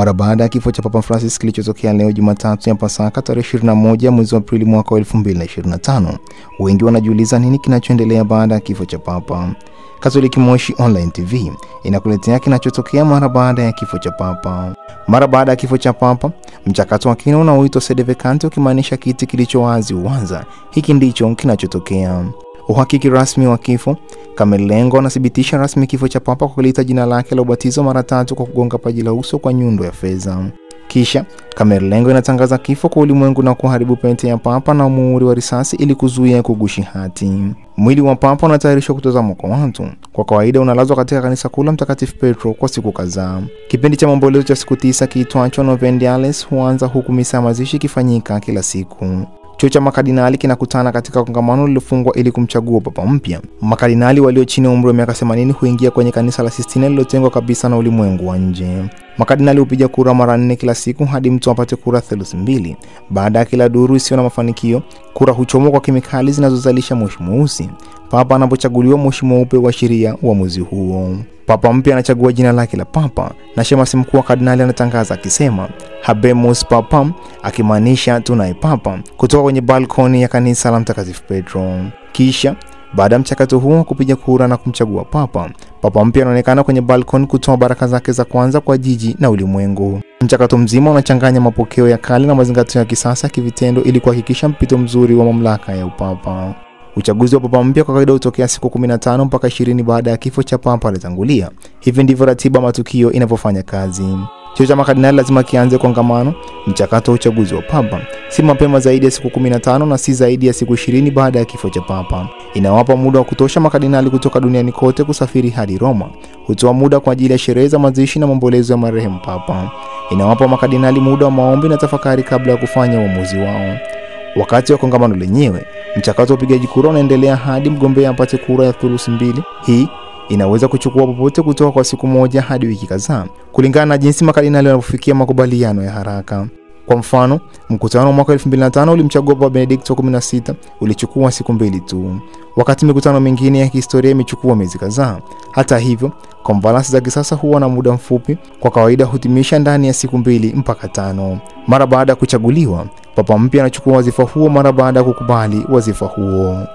Mara baada ya kifo cha Papa Francis kilichotokea leo Jumatatu ya Pasaka tarehe 21 mwezi wa Aprili mwaka 2025, wengi wanajiuliza nini kinachoendelea baada ya kifo cha Papa. Katoliki Moshi Online TV inakuletea kinachotokea mara baada ya kifo cha Papa. Mara baada ya kifo cha Papa, mchakato wa kina unaoitwa sede vacante, ukimaanisha kiti kilicho wazi uanza. Hiki ndicho kinachotokea. Uhakiki rasmi wa kifo. Camerlengo anathibitisha rasmi kifo cha Papa kwa kulita jina lake la ubatizo mara 3 kwa kugonga paji la uso kwa nyundo ya fedha. Kisha Camerlengo inatangaza kifo kwa ulimwengu na kuharibu pete ya Papa na muhuri wa risasi ili kuzuia kugushi hati. Mwili wa Papa unatayarishwa kutazamwa kwa watu. Kwa kawaida unalazwa katika kanisa kuu la Mtakatifu Petro kwa siku kadhaa. Kipindi cha maombolezo cha siku 9 kiitwacho Novendiales huanza, huku misa ya mazishi ikifanyika kila siku. Chuo cha makardinali kinakutana katika kongamano lililofungwa ili kumchagua papa mpya. Makardinali walio chini ya umri wa miaka 80 huingia kwenye kanisa la Sistine lililotengwa kabisa na ulimwengu wa nje. Makardinali hupiga kura mara 4 kila siku hadi mtu apate kura 2/3. Baada ya kila duru isiyo na mafanikio, kura huchomwa kwa kemikali zinazozalisha moshi mweusi. Papa anapochaguliwa, moshi mweupe huashiria uamuzi huo. Papa mpya anachagua jina lake la Papa na shemasi mkuu wa kardinali anatangaza akisema Habemus Papam, akimaanisha tunaye Papa, kutoka kwenye balkoni ya kanisa la Mtakatifu Petro. Kisha baada ya mchakato huo kupiga kura na kumchagua Papa, Papa mpya anaonekana kwenye balkoni kutoa baraka zake za kwanza kwa jiji na ulimwengu. Mchakato mzima unachanganya mapokeo ya kale na mazingatio ya kisasa kivitendo ili kuhakikisha mpito mzuri wa mamlaka ya upapa. Uchaguzi wa Papa mpya kwa kawaida hutokea siku 15 mpaka 20 baada ya kifo cha Papa alitangulia. Hivi ndivyo ratiba matukio inavyofanya kazi. Chuo cha makardinali lazima kianze kongamano. Mchakato wa uchaguzi wa Papa si mapema zaidi ya siku 15 na si zaidi ya siku 20 baada ya kifo cha Papa. Inawapa muda wa kutosha makardinali kutoka duniani kote kusafiri hadi Roma. Hutoa muda kwa ajili ya sherehe za mazishi na maombolezo ya marehemu Papa. Inawapa makardinali muda wa maombi na tafakari kabla ya kufanya uamuzi wao. Wakati wa kongamano lenyewe, mchakato wa upigaji kura unaendelea hadi mgombea apate kura ya 2/3. Hii inaweza kuchukua popote kutoka kwa siku moja hadi wiki kadhaa, kulingana na jinsi makardinali wanapofikia makubaliano ya haraka. Kwa mfano, mkutano wa mwaka 2005 ulimchagua Papa Benedicto 16 ulichukua siku 2 tu, wakati mikutano mingine ya kihistoria imechukua miezi kadhaa. Hata hivyo, konferensi za kisasa huwa na muda mfupi, kwa kawaida hutimisha ndani ya siku 2 mpaka 5. Mara baada ya kuchaguliwa, Papa mpya anachukua wazifa huo mara baada ya kukubali wazifa huo.